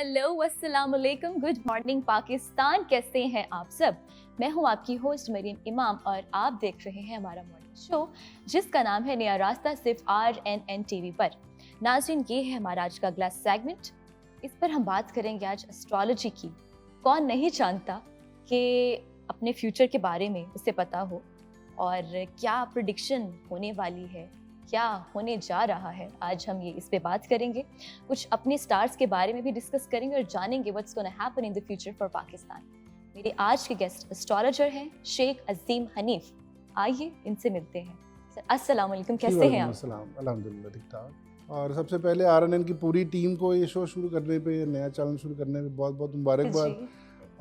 Hello अस्सलाम वालेकुम, good morning Pakistan. कैसे हैं आप सब? मैं हूं आपकी होस्ट मरीम इमाम और आप देख रहे हैं हमारा मॉर्निंग शो जिसका नाम है नया रास्ता, सिर्फ RNN टीवी पर। नाज़रीन, ये है हमारा आज का अगला सेगमेंट। इस पर हम बात करेंगे आज एस्ट्रोलॉजी की। कौन नहीं जानता कि अपने फ्यूचर के बारे में उसे पता हो और क्या प्रेडिक्शन होने वाली है, क्या होने जा रहा है। आज हम ये इस पे बात करेंगे, कुछ अपने स्टार्स के बारे में भी डिस्कस करेंगे और जानेंगे what's gonna happen in the future for Pakistan. मेरे आज के गेस्ट एस्ट्रोलॉजर हैं शेख अजीम हनीफ। आइए इनसे मिलते हैं। सर अस्सलाम वालेकुम, कैसे हैं आप? अल्हम्दुलिल्लाह ठीक ठाक। और सबसे पहले RNN की पूरी टीम को ये शो शुरू करने पे, नया चैनल शुरू करने पे बहुत बहुत मुबारकबाद।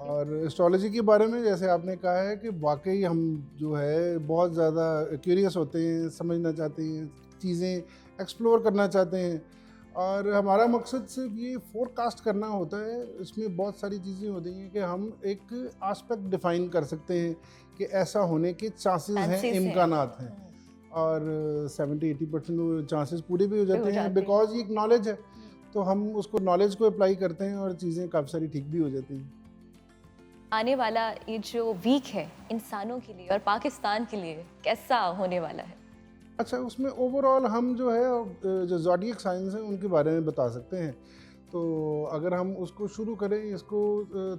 और एस्ट्रोलॉजी के बारे में जैसे आपने कहा है कि वाकई हम जो है बहुत ज़्यादा क्यूरियस होते हैं, समझना चाहते हैं, चीज़ें एक्सप्लोर करना चाहते हैं। और हमारा मकसद सिर्फ ये फोरकास्ट करना होता है। इसमें बहुत सारी चीज़ें होती हैं कि हम एक आस्पेक्ट डिफाइन कर सकते हैं कि ऐसा होने के चांसेस हैं, इम्कानात हैं। और 70-80% चांसेस पूरे भी हो जाते हैं बिकॉज ये एक नॉलेज है। तो हम उसको नॉलेज को अप्लाई करते हैं और चीज़ें काफ़ी सारी ठीक भी हो जाती हैं। आने वाला ये जो वीक है इंसानों के लिए और पाकिस्तान के लिए कैसा होने वाला है? अच्छा, उसमें ओवरऑल हम जो है जो ज़ोडिएक साइंस है उनके बारे में बता सकते हैं। तो अगर हम उसको शुरू करें, इसको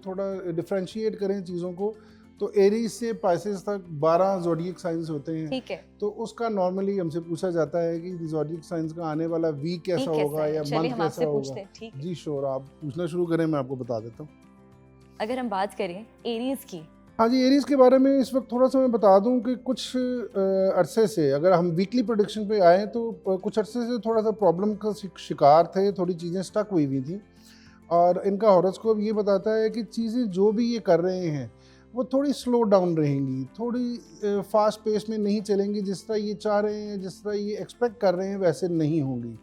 थोड़ा डिफ्रेंशिएट करें चीज़ों को, तो एरीज से पाइसेस तक 12 ज़ोडिएक साइंस होते हैं। ठीक है। तो उसका नॉर्मली हमसे पूछा जाता है कि ज़ोडिएक साइंस का आने वाला वीक कैसा होगा या मंथ कैसा होगा। जी श्योर, आप पूछना शुरू करें, मैं आपको बता देता हूँ। अगर हम बात करें एरीज की, हाँ जी, एरीज के बारे में इस वक्त थोड़ा सा मैं बता दूं कि कुछ अरसे से, अगर हम वीकली प्रेडिक्शन पे आए तो कुछ अरसे से थोड़ा सा प्रॉब्लम का शिकार थे, थोड़ी चीज़ें स्टक हुई थी। और इनका हॉरोस्कोप ये बताता है कि चीज़ें जो भी ये कर रहे हैं वो थोड़ी स्लो डाउन रहेंगी, थोड़ी फास्ट पेस में नहीं चलेंगी। जिस तरह ये चाह रहे हैं, जिस तरह ये एक्सपेक्ट कर रहे हैं, वैसे नहीं होंगी।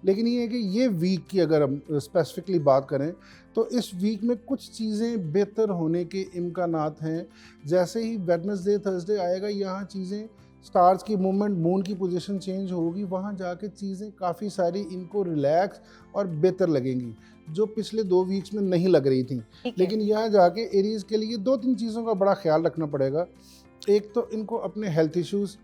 लेकिन ये है कि ये वीक की अगर हम स्पेसिफिकली बात करें तो इस वीक में कुछ चीज़ें बेहतर होने के इम्कानात हैं। जैसे ही वेडनेसडे थर्सडे आएगा, यहाँ चीज़ें, स्टार्स की मूवमेंट, मून की पोजीशन चेंज होगी, वहाँ जाके चीज़ें काफ़ी सारी इनको रिलैक्स और बेहतर लगेंगी, जो पिछले 2 वीक्स में नहीं लग रही थी। लेकिन यहाँ जाके एरीज के लिए 2-3 चीज़ों का बड़ा ख्याल रखना पड़ेगा। एक तो इनको अपने हेल्थ इश्यूज़,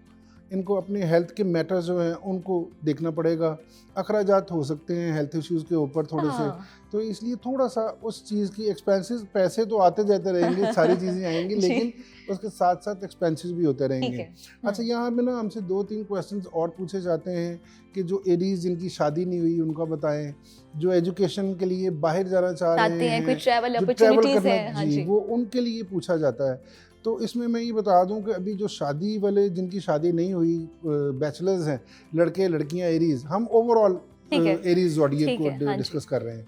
इनको अपने हेल्थ के मैटर्स जो हैं उनको देखना पड़ेगा। अखराजात हो सकते हैं हेल्थ इश्यूज़ के ऊपर थोड़े से, तो इसलिए थोड़ा सा उस चीज़ की एक्सपेंसेस, पैसे तो आते जाते रहेंगे, सारी चीज़ें आएंगी, लेकिन उसके साथ साथ एक्सपेंसेस भी होते रहेंगे। अच्छा, यहाँ पे ना हमसे 2-3 क्वेश्चंस और पूछे जाते हैं कि जो एरीज जिनकी शादी नहीं हुई उनका बताएं, जो एजुकेशन के लिए बाहर जाना चाह रहे हैं, कोई ट्रैवल अपॉर्चुनिटीज करना, जी, वो उनके लिए पूछा जाता है। तो इसमें मैं ये बता दूं कि अभी जो शादी वाले, जिनकी शादी नहीं हुई, बैचलर्स हैं, लड़के लड़कियां एरीज, हम ओवरऑल एरीज ज़ोडिएक को डिस्कस कर रहे हैं।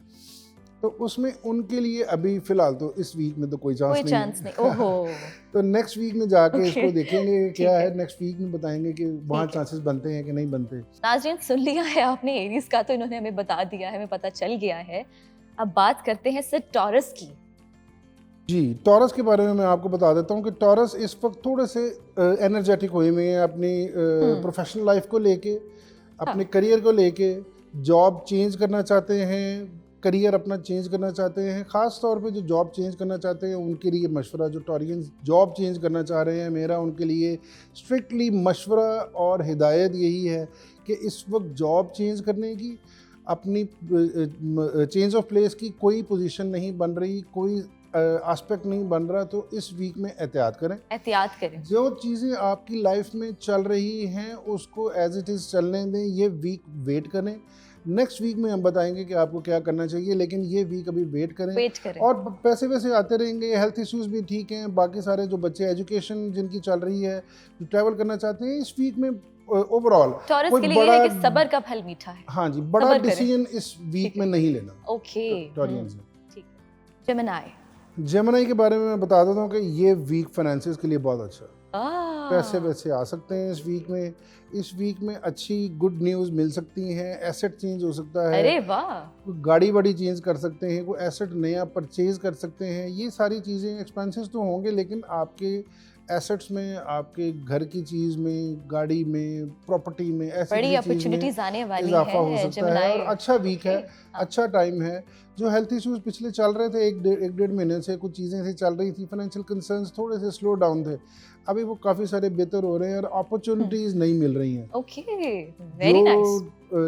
तो उसमें उनके लिए अभी फ़िलहाल तो इस वीक में तो कोई चांस नहीं। ओहो। तो नेक्स्ट वीक में जाके इसको देखेंगे क्या है, नेक्स्ट वीक में बताएंगे कि वहाँ चांसेस बनते हैं कि नहीं बनते। नाज़रीन, सुन लिया है आपने एरीज का, तो इन्होंने हमें बता दिया है, हमें पता चल गया है। अब बात करते हैं सर टॉरस की। जी, टॉरस के बारे में मैं आपको बता देता हूँ कि टॉरस इस वक्त थोड़े से एनर्जेटिक हुए हुए हैं अपनी प्रोफेशनल लाइफ को लेके, अपने करियर को लेके, जॉब चेंज करना चाहते हैं, करियर अपना चेंज करना चाहते हैं। ख़ास तौर पे जो जॉब चेंज करना चाहते हैं उनके लिए मशवरा, जो टॉरियंस जॉब चेंज करना चाह रहे हैं, मेरा उनके लिए स्ट्रिक्टली मशवरा और हिदायत यही है कि इस वक्त जॉब चेंज करने की, अपनी चेंज ऑफ प्लेस की कोई पोजीशन नहीं बन रही, कोई एस्पेक्ट नहीं बन रहा, तो इस वीक में एहतियात करें। जो चीज़ें आपकी लाइफ में चल रही हैं उसको एज इट इज़ चलने दें, ये वीक वेट करें। नेक्स्ट वीक में हम बताएंगे कि आपको क्या करना चाहिए, लेकिन ये वीक अभी वेट करें। और पैसे वैसे आते रहेंगे, हेल्थ इश्यूज़ भी ठीक हैं, बाकी सारे जो बच्चे, एजुकेशन जिनकी चल रही है, जो ट्रैवल करना चाहते हैं, इस वीक में ओवरऑल टॉरस के लिए ये है कि सब्र का फल मीठा है। हाँ जी, बड़ा डिसीजन इस वीक में नहीं लेना। ओके, टॉरियंस में। ठीक है। जेमिनी के बारे में मैं बता देता हूँ कि ये वीक फाइनेंसिस के लिए बहुत अच्छा है। पैसे वैसे आ सकते हैं इस वीक में। इस वीक में अच्छी गुड न्यूज़ मिल सकती हैं, एसेट चेंज हो सकता है। अरे वाह। कोई गाड़ी वाड़ी चेंज कर सकते हैं, कोई एसेट नया परचेज कर सकते हैं। ये सारी चीज़ें, एक्सपेंसेस तो होंगे लेकिन आपके एसेट्स में, आपके घर की चीज़ में, गाड़ी में, प्रॉपर्टी में, ऐसी बड़ी चीज़ में अपॉर्चुनिटीज आने वाली इजाफा हो है सकता है और अच्छा वीक है, हाँ। अच्छा टाइम है। जो हेल्थ इश्यूज पिछले चल रहे थे एक डेढ़ महीने से, कुछ चीज़ें ऐसी चल रही थी, फाइनेंशियल कंसर्न्स थोड़े से स्लो डाउन थे, अभी वो काफ़ी सारे बेहतर हो रहे हैं और अपॉर्चुनिटीज़ नहीं मिल रही हैं। Okay, very nice.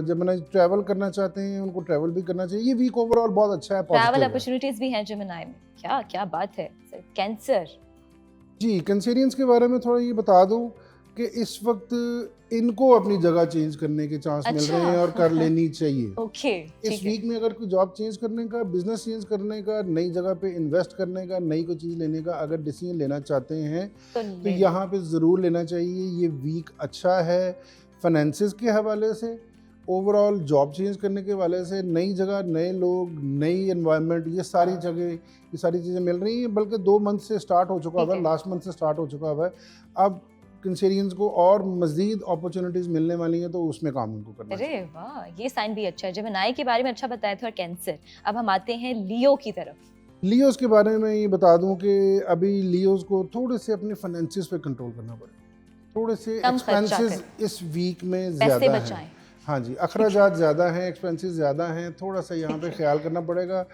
जब मैंने ट्रैवल करना चाहते हैं उनको ट्रैवल भी करना चाहिए। ये वीक ओवरऑल बहुत अच्छा है, ट्रैवल पॉजिटिव है। अपॉर्चुनिटीज भी हैं जेमिनी में। क्या क्या बात है सर। कैंसर, जी, कैंसेरियंस के बारे में थोड़ा ये बता दूं कि इस वक्त इनको अपनी जगह चेंज करने के चांस मिल अच्छा। रहे हैं और कर लेनी चाहिए। ओके, इस ठीक है। वीक में अगर कोई जॉब चेंज करने का, बिजनेस चेंज करने का, नई जगह पे इन्वेस्ट करने का, नई कोई चीज़ लेने का अगर डिसीजन लेना चाहते हैं तो तो यहाँ पे ज़रूर लेना चाहिए। ये वीक अच्छा है फाइनेंसिस के हवाले से, ओवरऑल जॉब चेंज करने के हवाले से, नई जगह, नए लोग, नई एनवायरनमेंट, ये सारी जगह, ये सारी चीज़ें मिल रही हैं। बल्कि 2 मंथ से स्टार्ट हो चुका ठीक हुआ है। है, लास्ट मंथ से स्टार्ट हो चुका हुआ है। अब कैंसेरियंस को और मज़ीद अपॉर्चुनिटीज़ मिलने वाली हैं तो उसमें काम उनको करना चाहिए। अरे वाह, ये साइन भी अच्छा है। जेमिनी के बारे में अच्छा बताया था और कैंसर। अब हम आते हैं लियो की तरफ। लियोस के बारे में ये बता दूं कि अभी लियोस को थोड़े से अपने फाइनेंसिस पे कंट्रोल करना पड़ेगा। थोड़े से कम खर्चा एक्सपेंसेस करें। इस वीक में पैसे ज़्यादा हैं। बचाएं। हाँ जी, अखराजात ज़्यादा हैं, एक्सपेंसेस ज़्यादा हैं, थोड़ा सा यहाँ पे ख्याल करना पड़ेगा।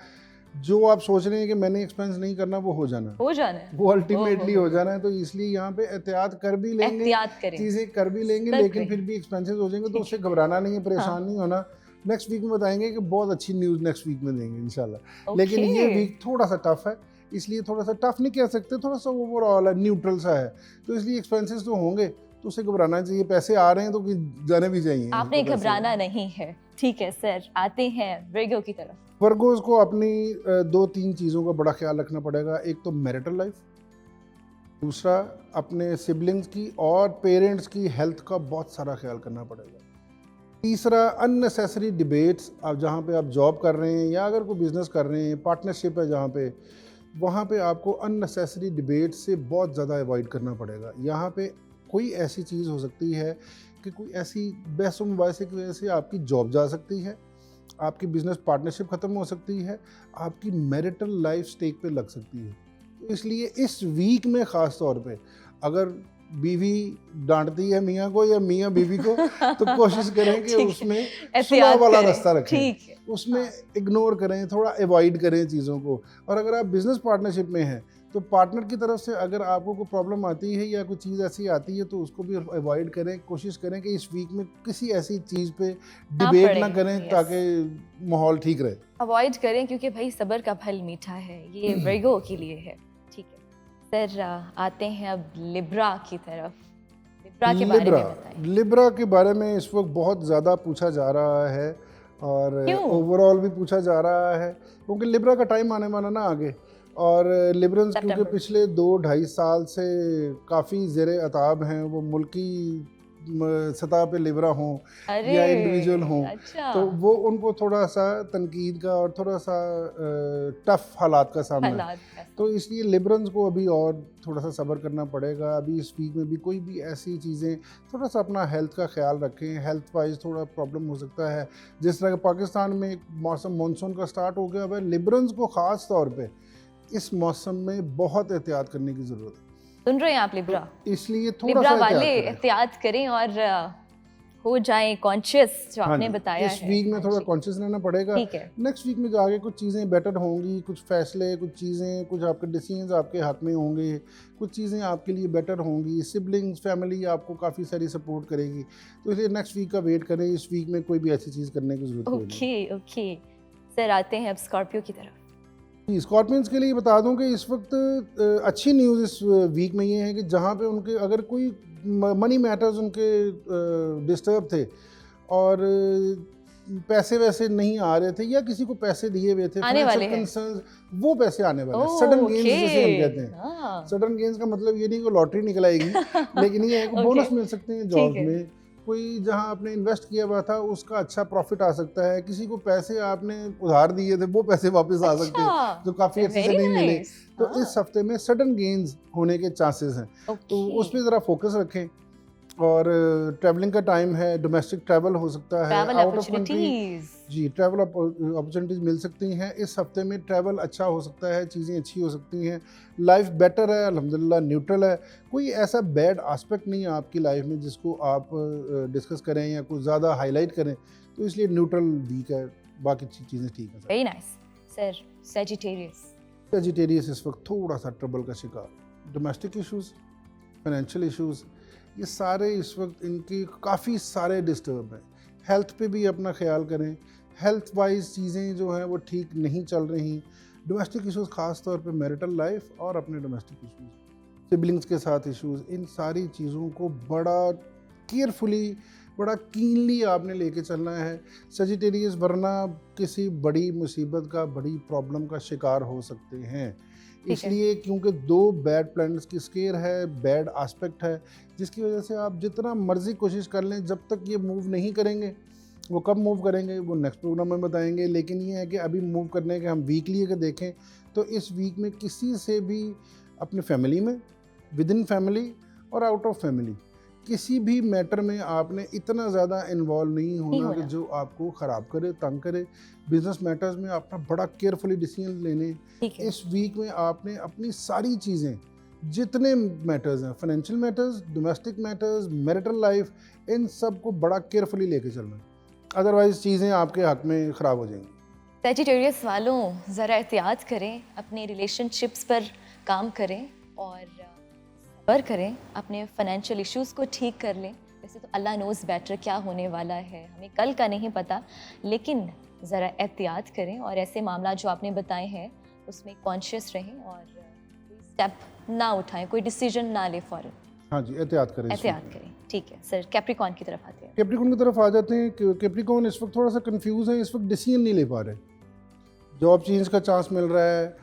जो आप सोच रहे हैं कि मैंने एक्सपेंस नहीं करना, वो हो जाना है, हो जाना है। वो अल्टीमेटली हो जाना है। तो इसलिए यहाँ पे एहतियात कर भी लेंगे, एहतियात करें। चीज़ें कर भी लेंगे, सही लेकिन कही। फिर भी एक्सपेंसेस हो जाएंगे तो उससे घबराना नहीं है, परेशान हाँ। नहीं होना। नेक्स्ट वीक में बताएंगे कि बहुत अच्छी न्यूज़ नेक्स्ट वीक में देंगे इंशाल्लाह। ओके। लेकिन ये वीक थोड़ा सा टफ है, इसलिए थोड़ा सा टफ नहीं कह सकते, थोड़ा सा ओवरऑल है, न्यूट्रल सा है। तो इसलिए एक्सपेंसेस तो होंगे, तो उसे घबराना चाहिए। पैसे आ रहे हैं तो कि जाने भी चाहिए। आपने तो पैसे- घबराना नहीं है। ठीक है सर, आते हैं वर्गो की तरफ। वर्गोस को अपनी 2-3 चीज़ों का बड़ा ख्याल रखना पड़ेगा। एक तो मैरिटल लाइफ, दूसरा अपने सिबलिंग्स की और पेरेंट्स की हेल्थ का बहुत सारा ख्याल करना पड़ेगा। तीसरा अननेसेसरी डिबेट्स, आप जहाँ पे आप जॉब कर रहे हैं या अगर कोई बिज़नेस कर रहे हैं, पार्टनरशिप है जहाँ पे, वहाँ पे आपको अननेसेसरी डिबेट से बहुत ज़्यादा अवॉइड करना पड़ेगा। यहाँ पे कोई ऐसी चीज़ हो सकती है कि कोई ऐसी बहस व मुबाहिसे की वजह से आपकी जॉब जा सकती है, आपकी बिज़नेस पार्टनरशिप ख़त्म हो सकती है, आपकी मैरिटल लाइफ स्टेक पे लग सकती है। तो इसलिए इस वीक में ख़ास तौर पे अगर बीवी डांटती है मियाँ को या मियाँ बीवी को तो कोशिश करें कि ठीक है, उसमें एहतियात सुलह वाला करें। रास्ता रखें, ठीक है। उसमें इग्नोर करें, थोड़ा अवॉइड करें चीज़ों को। और अगर आप बिज़नेस पार्टनरशिप में हैं तो पार्टनर की तरफ से अगर आपको कोई प्रॉब्लम आती है या कोई चीज़ ऐसी आती है तो उसको भी अवॉइड करें। कोशिश करें कि इस वीक में किसी ऐसी चीज़ पे डिबेट ना पड़े, करें yes। ताकि माहौल ठीक रहे। अवॉइड करें क्योंकि भाई सब्र का फल मीठा है। ये वर्गो के लिए है। ठीक है सर, आते हैं अब लिब्रा की तरफ। लिब्रा के बारे में बताएं। लिब्रा के बारे में इस वक्त बहुत ज़्यादा पूछा जा रहा है और क्यों? ओवरऑल भी पूछा जा रहा है क्योंकि लिब्रा का टाइम आने वाला ना आगे। और लिबरल्स क्योंकि सितंबर। पिछले 2-2.5 साल से काफ़ी ज़ेरे अताब हैं, वो मुल्की सतह पे लिब्रा हों अरे या इंडिविजुअल हों, अच्छा। तो वो उनको थोड़ा सा तनकीद का और थोड़ा सा टफ हालात का सामना है। हालात का। तो इसलिए लिबरल्स को अभी और थोड़ा सा सब्र करना पड़ेगा। अभी इस वीक में भी कोई भी ऐसी चीज़ें, थोड़ा सा अपना हेल्थ का ख्याल रखें। हेल्थ वाइज थोड़ा प्रॉब्लम हो सकता है। जिस तरह के पाकिस्तान में एक मौसम मानसून का स्टार्ट हो गया है, लिबरल्स को ख़ास तौर पे इस मौसम में बहुत एहतियात करने की ज़रूरत है। सुन रहे हैं आप लिब्रा? इसलिए थोड़ा लिब्रा सा वाले एहतियात करें। एहतियात करें और हो जाएं कॉन्शियस, जो हाँ आपने जी, बताया इस है। वीक में हाँ थोड़ा जी। कॉन्शियस रहना पड़ेगा। ठीक है। नेक्स्ट वीक में जाके कुछ चीज़ें बेटर होंगी, कुछ फैसले, कुछ चीज़ें, कुछ आपके डिसीजंस आपके हक में होंगे, कुछ चीज़ें आपके लिए बेटर होंगी। सिबलिंग्स, फैमिली आपको काफ़ी सारी सपोर्ट करेगी। तो इसलिए नेक्स्ट वीक का वेट करें। इस वीक में कोई भी ऐसी चीज़ करने की ज़रूरत नहीं है। ओके सर, आते हैं अब स्कॉर्पियो की तरफ। स्कॉर्पियंस के लिए बता दूं कि इस वक्त अच्छी न्यूज़ इस वीक में ये है कि जहाँ पे उनके अगर कोई मनी मैटर्स उनके डिस्टर्ब थे और पैसे वैसे नहीं आ रहे थे या किसी को पैसे दिए हुए थे, आने वाले हैं। कंसर्न्स, वो पैसे आने वाले हैं। सडन गेन्स जिसे हम कहते हैं। हाँ। सडन गेन्स का मतलब ये नहीं कि लॉटरी निकल आएगी लेकिन ये है कि Okay. बोनस मिल सकते हैं जॉब ठीक है। में। कोई जहां आपने इन्वेस्ट किया हुआ था उसका अच्छा प्रॉफिट आ सकता है। किसी को पैसे आपने उधार दिए थे वो पैसे वापस आ सकते हैं अच्छा, जो काफ़ी अच्छे से very नहीं मिले। nice। तो हाँ। इस हफ्ते में सडन गेन्स होने के चांसेस हैं। तो Okay। उस पर ज़रा फोकस रखें। और ट्रैवलिंग का टाइम है, डोमेस्टिक ट्रैवल हो सकता है, travel out of country opportunities. जी ट्रैवल अपॉर्चुनिटीज़ मिल सकती हैं। इस हफ्ते में ट्रैवल अच्छा हो सकता है, चीज़ें अच्छी हो सकती हैं, लाइफ बेटर है अल्हम्दुलिल्लाह, न्यूट्रल है। कोई ऐसा बैड एस्पेक्ट नहीं है आपकी लाइफ में जिसको आप डिस्कस करें या कुछ ज़्यादा हाईलाइट करें, तो इसलिए न्यूट्रल वीक है, बाकी चीज़ें ठीक हैं। Very nice sir. Sagittarius. Sagittarius इस वक्त थोड़ा सा ट्रबल का शिकार, डोमेस्टिक इश्यूज, फाइनेंशियल इश्यूज, ये सारे इस वक्त इनके काफ़ी सारे डिस्टर्ब हैं। हेल्थ पे भी अपना ख्याल करें, हेल्थ वाइज चीज़ें जो हैं वो ठीक नहीं चल रही। डोमेस्टिक इश्यूज ख़ास तौर पे मैरिटल लाइफ और अपने डोमेस्टिक इश्यूज, सिबलिंग्स के साथ इश्यूज, इन सारी चीज़ों को बड़ा केयरफुली, बड़ा कीनली आपने लेके चलना है। सजिटेरियस वरना किसी बड़ी मुसीबत का, बड़ी प्रॉब्लम का शिकार हो सकते हैं। इसलिए क्योंकि 2 बैड प्लैनेट्स की स्केयर है, बैड एस्पेक्ट है, जिसकी वजह से आप जितना मर्जी कोशिश कर लें, जब तक ये मूव नहीं करेंगे, वो कब मूव करेंगे वो नेक्स्ट प्रोग्राम में बताएंगे। लेकिन ये है कि अभी मूव करने के हम वीकली अगर देखें तो इस वीक में किसी से भी अपने फैमिली में, विद इन फैमिली और आउट ऑफ फैमिली, किसी भी मैटर में आपने इतना ज़्यादा इन्वॉल्व नहीं होना कि जो आपको ख़राब करे, तंग करे। बिजनेस मैटर्स में आपने बड़ा केयरफुली डिसीजन लेने। इस वीक में आपने अपनी सारी चीज़ें, जितने मैटर्स हैं, financial matters, domestic matters, marital life, इन सब को बड़ा केयरफुली लेके चलना, अदरवाइज चीज़ें आपके हक में ख़राब हो जाएंगी। सेजिटेरियस वालों ज़रा एहतियात करें, अपने रिलेशनशिप्स पर काम करें और सब्र करें, अपने फाइनेंशियल इश्यूज़ को ठीक कर लें। वैसे तो अल्लाह नोज़ बेटर क्या होने वाला है, हमें कल का नहीं पता, लेकिन ज़रा एहतियात करें और ऐसे मामला जो आपने बताए हैं उसमें कॉन्शियस रहें और कोई स्टेप ना उठाएं, कोई डिसीजन ना ले फ़ौरन। हाँ जी, एहतियात करें। एहतियात करें, ठीक है सर। कैप्रिकॉर्न की तरफ आते हैं। कैप्रिकॉर्न की तरफ आ जाते हैं। कैप्रिकॉर्न इस वक्त थोड़ा सा कंफ्यूज है, इस वक्त डिसीजन नहीं ले पा रहे। जॉब चेंज का चांस मिल रहा है,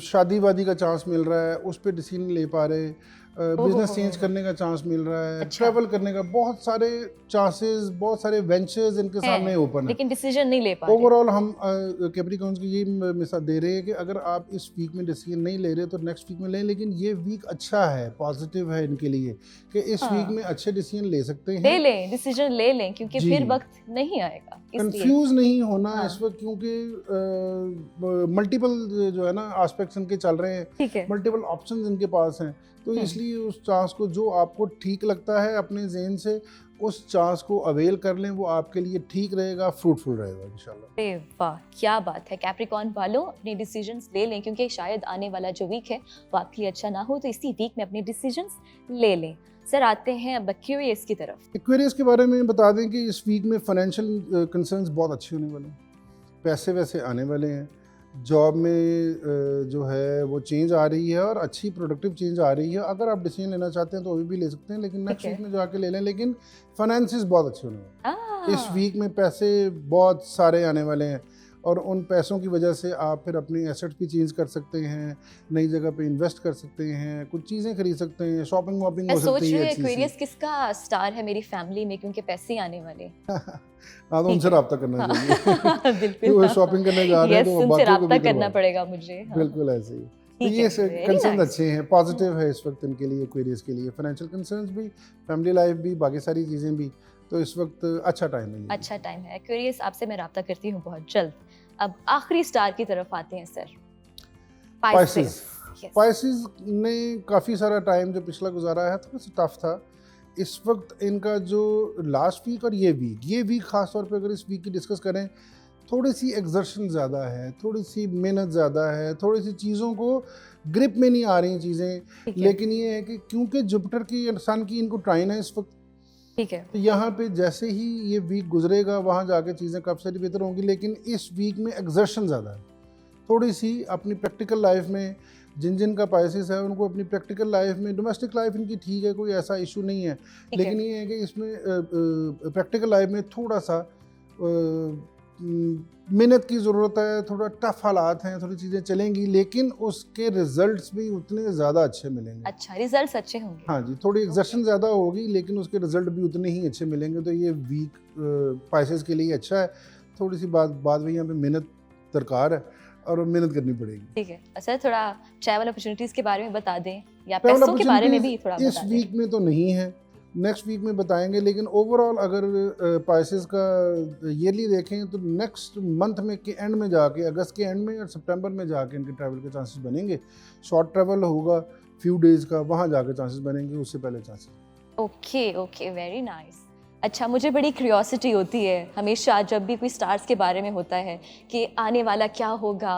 शादी वादी का चांस मिल रहा है, उस पर डिसीजन नहीं ले पा रहे। बिजनेस चेंज करने का चांस मिल रहा है, ट्रैवल करने का, बहुत सारे चांसेस, बहुत सारे वेंचर्स इनके सामने ओपन है, लेकिन डिसीजन नहीं ले पा रहे। ओवरऑल हम कैप्रिकॉर्न्स की ये मिसाल दे रहे हैं कि अगर आप इस वीक में डिसीजन नहीं ले रहे तो नेक्स्ट वीक में लें। लेकिन ये वीक अच्छा है, पॉजिटिव है इनके लिए कि इस वीक में अच्छे डिसीजन ले सकते हैं। ले लें, डिसीजन ले लें, क्योंकि फिर वक्त नहीं आएगा। कंफ्यूज नहीं होना इस वक्त, क्योंकि मल्टीपल जो है ना एस्पेक्ट्स इनके चल रहे हैं, मल्टीपल ऑप्शंस इनके पास हैं। तो इसलिए उस चांस को, जो आपको ठीक लगता है अपने ज़हन से, उस चांस को अवेल कर लें, वो आपके लिए ठीक रहेगा, फ्रूटफुल रहेगा इंशाल्लाह। अरे वाह, क्या बात है। कैप्रिकॉर्न वालों अपने डिसीजंस ले लें, क्योंकि शायद आने वाला जो वीक है वो आपके लिए अच्छा ना हो, तो इसी वीक में अपने डिसीजंस ले लें। सर आते हैं अब एक्वेरियस की तरफ। एक्वेरियस के बारे में बता दें कि इस वीक में फाइनेंशियल कंसर्न्स बहुत अच्छे होने वाले हैं, पैसे वैसे आने वाले हैं, जॉब में जो है वो चेंज आ रही है और अच्छी प्रोडक्टिव चेंज आ रही है। अगर आप डिसीजन लेना चाहते हैं तो अभी भी ले सकते हैं, लेकिन नेक्स्ट वीक में जाके ले लें। लेकिन फाइनेंसेस बहुत अच्छे होने वाले हैं। इस वीक में पैसे बहुत सारे आने वाले हैं और उन पैसों की वजह से आप फिर अपनी एसेट्स भी चेंज कर सकते हैं, नई जगह पे इन्वेस्ट कर सकते हैं, कुछ चीज़ें खरीद सकते हैं, शॉपिंग वॉपिंग हो सकती है। एक्वेरियस किसका स्टार है मेरी फैमिली में, क्योंकि पैसे आने वाले। हाँ, तो उनसे रब्ता करना चाहिए। बिल्कुल, वो शॉपिंग करने जा रहे हैं तो उनसे रब्ता करना पड़ेगा मुझे। बिल्कुल ऐसे ही। तो ये कंसर्न अच्छे हैं, पॉजिटिव है इस वक्त इनके लिए, एक्वेरियस के लिए। फाइनेंशियल कंसर्न्स भी, फैमिली लाइफ भी, बाकी सारी चीज़ें भी, तो इस वक्त अच्छा टाइम है। अच्छा टाइम है। एक्वेरियस आपसे मैं रब्ता करती हूँ बहुत जल्द। अब आखिरी स्टार की तरफ आते हैं सर, पाइसेस। पाइसेस ने काफ़ी सारा टाइम जो पिछला गुजारा है थोड़ा सा टफ था। इस वक्त इनका जो लास्ट वीक और ये वीक ख़ास तौर पे अगर इस वीक की डिस्कस करें, थोड़ी सी एक्सर्शन ज़्यादा है, थोड़ी सी मेहनत ज़्यादा है, थोड़ी सी चीज़ों को ग्रिप में नहीं आ रही चीज़ें। लेकिन ये है कि क्योंकि जुपिटर की, सन की इनको ट्राइन है इस वक्त, ठीक है, तो यहाँ पे जैसे ही ये वीक गुजरेगा वहाँ जाके चीज़ें काफ़ी सारी बेहतर होंगी। लेकिन इस वीक में एक्सर्शन ज़्यादा है, थोड़ी सी अपनी प्रैक्टिकल लाइफ में, जिन का पाइसेस है उनको अपनी प्रैक्टिकल लाइफ में, डोमेस्टिक लाइफ इनकी ठीक है, कोई ऐसा इशू नहीं है, लेकिन ये है कि इसमें प्रैक्टिकल लाइफ में थोड़ा सा मेहनत की ज़रूरत है, थोड़ा टफ हालात हैं, थोड़ी चीज़ें चलेंगी, लेकिन उसके रिजल्ट्स भी उतने ज़्यादा अच्छे मिलेंगे। अच्छा, रिजल्ट्स अच्छे होंगे। हाँ जी, थोड़ी एक्सर्शन ज़्यादा होगी लेकिन उसके रिजल्ट भी उतने ही अच्छे मिलेंगे। तो ये वीक पाइसेस के लिए अच्छा है। थोड़ी सी बात वही, यहाँ पे मेहनत दरकार है और मेहनत करनी पड़ेगी। ठीक है। अच्छा, थोड़ा ट्रैवल अपॉर्चुनिटीज़ के बारे में बता दें या पैसों के बारे में भी थोड़ा बता दें। इस वीक में तो नहीं है, नेक्स्ट वीक में बताएंगे। लेकिन ओवरऑल अगर प्राइसेस का ईयरली देखें तो नेक्स्ट मंथ में के एंड में जाके, अगस्त के एंड में और सितंबर में जाके इनके ट्रैवल के चांसेस बनेंगे। शॉर्ट ट्रैवल होगा फ्यू डेज़ का, वहाँ जाके चांसेस बनेंगे, उससे पहले chances. Okay okay, very nice. अच्छा, मुझे बड़ी क्यूरियोसिटी होती है हमेशा जब भी कोई स्टार्स के बारे में होता है कि आने वाला क्या होगा,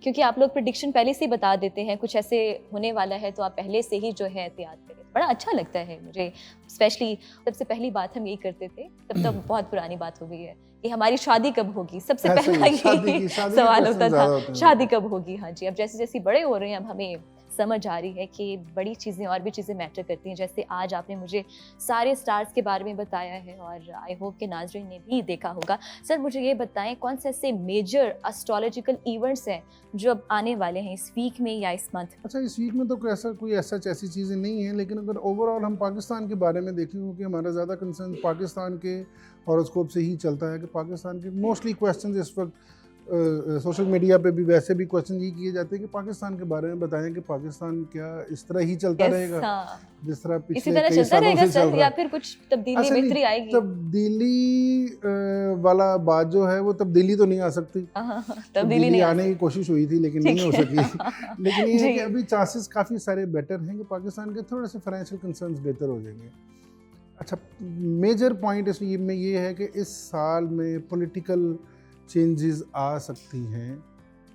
क्योंकि आप लोग प्रेडिक्शन पहले से ही बता देते हैं, कुछ ऐसे होने वाला है तो आप पहले से ही जो है एहतियात करें। बड़ा अच्छा लगता है मुझे, स्पेशली सबसे पहली बात हम यही करते थे, तब तो बहुत पुरानी बात हो गई है कि हमारी शादी कब होगी, सबसे पहला ये सवाल होता था, शादी कब होगी। हाँ जी, अब जैसे जैसे बड़े हो रहे हैं अब हमें समझ आ रही है कि बड़ी चीज़ें और भी चीज़ें मैटर करती हैं। जैसे आज आपने मुझे सारे स्टार्स के बारे में बताया है और आई होप कि नाज़रीन ने भी देखा होगा। सर मुझे ये बताएं, कौन से ऐसे मेजर एस्ट्रोलॉजिकल इवेंट्स हैं जो अब आने वाले हैं इस वीक में या इस मंथ? अच्छा, इस वीक में तो ऐसी चीज़ें नहीं हैं, लेकिन अगर ओवरऑल हम पाकिस्तान के बारे में देखें, क्योंकि हमारा ज़्यादा कंसर्न पाकिस्तान के हॉरोस्कोप से ही चलता है कि पाकिस्तान के मोस्टली क्वेश्चन इस वक्त सोशल मीडिया पे भी वैसे भी क्वेश्चन ये किए जाते हैं कि पाकिस्तान के बारे में बताएं कि पाकिस्तान क्या इस तरह ही चलता रहेगा जिस तरह पिछले कई सालों से चल रहा है, या फिर कुछ तब्दीली बेहतरी आएगी? तब्दीली वाला बात जो है वो तब्दीली तो नहीं आ सकती, तब्दीली आने की कोशिश हुई थी लेकिन नहीं हो सकी। लेकिन ये है कि अभी चांसेस काफ़ी सारे बेटर हैं कि पाकिस्तान के थोड़े से फाइनेंशियल कंसर्न्स बेहतर हो जाएंगे। अच्छा, मेजर पॉइंट इसमें ये है कि इस साल में पॉलिटिकल चेंजेस आ सकती हैं,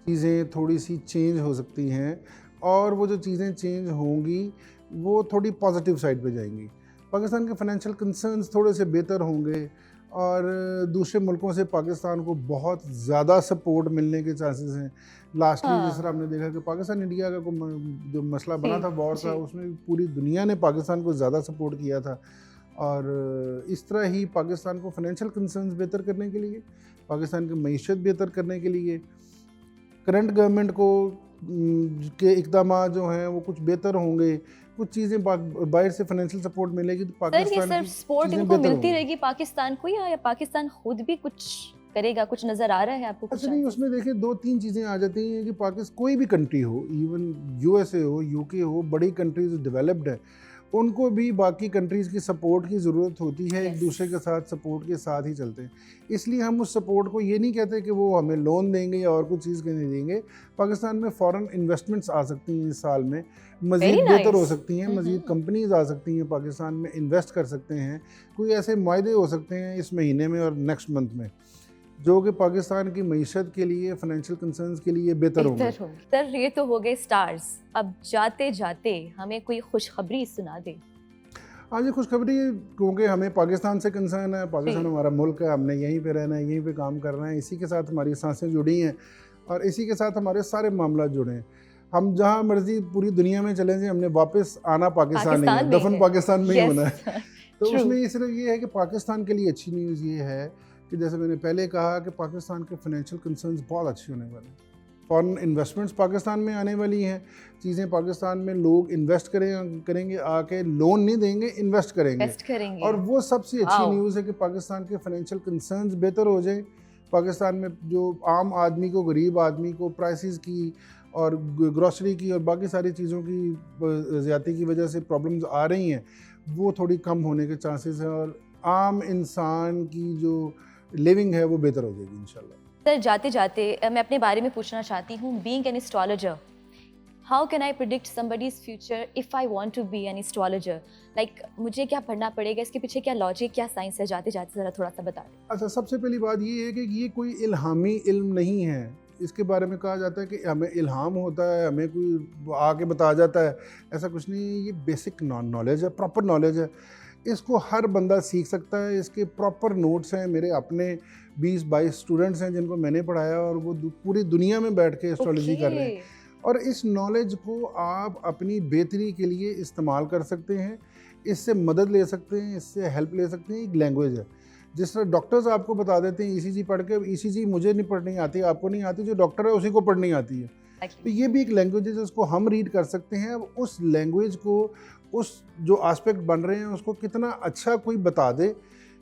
चीज़ें थोड़ी सी चेंज हो सकती हैं, और वो जो चीज़ें चेंज होंगी वो थोड़ी पॉजिटिव साइड पे जाएंगी। पाकिस्तान के फाइनेंशियल कंसर्न्स थोड़े से बेहतर होंगे और दूसरे मुल्कों से पाकिस्तान को बहुत ज़्यादा सपोर्ट मिलने के चांसेस हैं। लास्टली जिस तरह हमने देखा कि पाकिस्तान इंडिया का जो मसला बना था वॉर का, उसमें पूरी दुनिया ने पाकिस्तान को ज़्यादा सपोर्ट किया था। और इस तरह ही पाकिस्तान को फाइनेंशियल कंसर्न्स बेहतर करने के लिए, पाकिस्तान की मईशत बेहतर करने के लिए, करंट गवर्नमेंट को के इकदाम जो हैं वो कुछ बेहतर होंगे, कुछ चीज़ें बाहर से फाइनेंशियल सपोर्ट मिलेगी तो पाकिस्तान की सपोर्ट इनको मिलती रहेगी पाकिस्तान को, या पाकिस्तान खुद भी कुछ करेगा? कुछ नज़र आ रहा है आपको? अच्छा नहीं, उसमें देखिए 2-3 चीज़ें आ जाती हैं कि पाकिस्तान कोई भी कंट्री हो, इवन USA हो, UK हो, बड़ी कंट्रीज डेवलप्ड है, उनको भी बाकी कंट्रीज़ की सपोर्ट की ज़रूरत होती है। एक दूसरे के साथ सपोर्ट के साथ ही चलते हैं। इसलिए हम उस सपोर्ट को ये नहीं कहते कि वो हमें लोन देंगे या और कुछ चीज़ के नहीं देंगे। पाकिस्तान में फॉरेन इन्वेस्टमेंट्स आ सकती हैं इस साल में, मज़ीद बेहतर हो सकती हैं, मज़ीद कंपनीज आ सकती हैं, पाकिस्तान में इन्वेस्ट कर सकते हैं। कोई ऐसे मुआहदे हो सकते हैं इस महीने में और नेक्स्ट मंथ में जो कि पाकिस्तान की मईशत के लिए, फाइनेंशियल कंसर्न्स के लिए बेहतर होंगे। सर ये तो हो गए स्टार्स, अब जाते जाते हमें कोई खुशखबरी सुना दे। हाँ जी, खुशखबरी, क्योंकि हमें पाकिस्तान से कंसर्न है, पाकिस्तान हमारा मुल्क है, हमने यहीं पे रहना है, यहीं पे काम करना है, इसी के साथ हमारी सांसें जुड़ी हैं और इसी के साथ हमारे सारे मामला जुड़े हैं। हम जहाँ मर्जी पूरी दुनिया में चले जाएं, हमने वापस आना पाकिस्तान नहीं है, दफन पाकिस्तान में ही होना है। तो उसमें ये सिर्फ ये है कि पाकिस्तान के लिए अच्छी न्यूज़ ये है कि जैसे मैंने पहले कहा कि पाकिस्तान के फाइनेंशियल कंसर्न्स बहुत अच्छे होने वाले हैं। फॉरेन इन्वेस्टमेंट्स पाकिस्तान में आने वाली हैं, चीज़ें पाकिस्तान में लोग इन्वेस्ट करेंगे, आके लोन नहीं देंगे, इन्वेस्ट करेंगे। और वो सबसे अच्छी न्यूज़ है कि पाकिस्तान के फाइनेंशियल कंसर्न्स बेहतर हो जाए। पाकिस्तान में जो आम आदमी को, गरीब आदमी को प्राइसेस की और ग्रॉसरी की और बाकी सारी चीज़ों की ज़्यादती की वजह से प्रॉब्लम्स आ रही हैं, वो थोड़ी कम होने के चांसेस हैं और आम इंसान की जो लिविंग है वो बेहतर हो जाएगी इंशाल्लाह। सर जाते जाते मैं अपने बारे में पूछना चाहती हूँ, being an astrologer, how can I predict somebody's future if I want to be an astrologer? Like मुझे क्या पढ़ना पड़ेगा, इसके पीछे क्या लॉजिक, क्या साइंस है? जाते जाते ज़रा थोड़ा सा बता दें। अच्छा, सबसे पहली बात ये है कि ये कोई इल्हामी इल्म नहीं है। इसके बारे में कहा जाता है कि हमें इल्हाम होता है, हमें कोई आके बता जाता है, ऐसा कुछ नहीं है। ये बेसिक नॉलेज है, प्रॉपर नॉलेज है, इसको हर बंदा सीख सकता है। इसके प्रॉपर नोट्स हैं, मेरे अपने 20-22 स्टूडेंट्स हैं जिनको मैंने पढ़ाया और वो पूरी दुनिया में बैठ के एस्ट्रोलॉजी कर रहे हैं। और इस नॉलेज को आप अपनी बेहतरी के लिए इस्तेमाल कर सकते हैं, इससे मदद ले सकते हैं, इससे हेल्प ले सकते हैं। एक लैंग्वेज है, जिस तरह डॉक्टर्स आपको बता देते हैं ECG पढ़ के, ECG मुझे नहीं पढ़नी आती, आपको नहीं आती, जो डॉक्टर है उसी को पढ़नी आती है। तो ये भी एक लैंग्वेज है जिसको हम रीड कर सकते हैं। अब उस लैंग्वेज को, उस जो एस्पेक्ट बन रहे हैं उसको कितना अच्छा कोई बता दे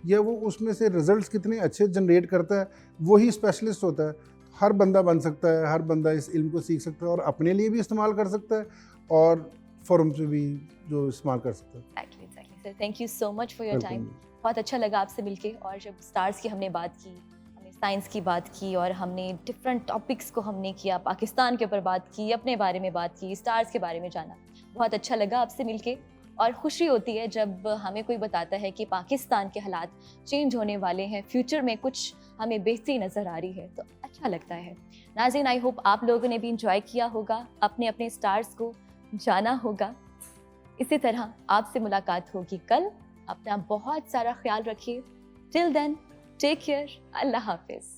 या वो उसमें से रिजल्ट्स कितने अच्छे जनरेट करता है, वही स्पेशलिस्ट होता है। हर बंदा बन सकता है, हर बंदा इस इल्म को सीख सकता है और अपने लिए भी इस्तेमाल कर सकता है और फॉरम से भी जो इस्तेमाल कर सकता है। Sir, thank you so much for your time. बहुत अच्छा लगा आपसे मिलके, और जब स्टार्स की हमने बात की, हमने साइंस की बात की, और हमने डिफरेंट टॉपिक्स को हमने किया, पाकिस्तान के ऊपर बात की, अपने बारे में बात की, स्टार्स के बारे में जाना, बहुत अच्छा लगा आपसे मिलके। और खुशी होती है जब हमें कोई बताता है कि पाकिस्तान के हालात चेंज होने वाले हैं, फ्यूचर में कुछ हमें बेहतरी नज़र आ रही है, तो अच्छा लगता है। नाज़रीन, आई होप आप लोगों ने भी इंजॉय किया होगा, अपने अपने स्टार्स को जाना होगा। इसी तरह आपसे मुलाकात होगी कल। अपना बहुत सारा ख्याल रखिए। टिल देन, टेक केयर, अल्लाह हाफिज़।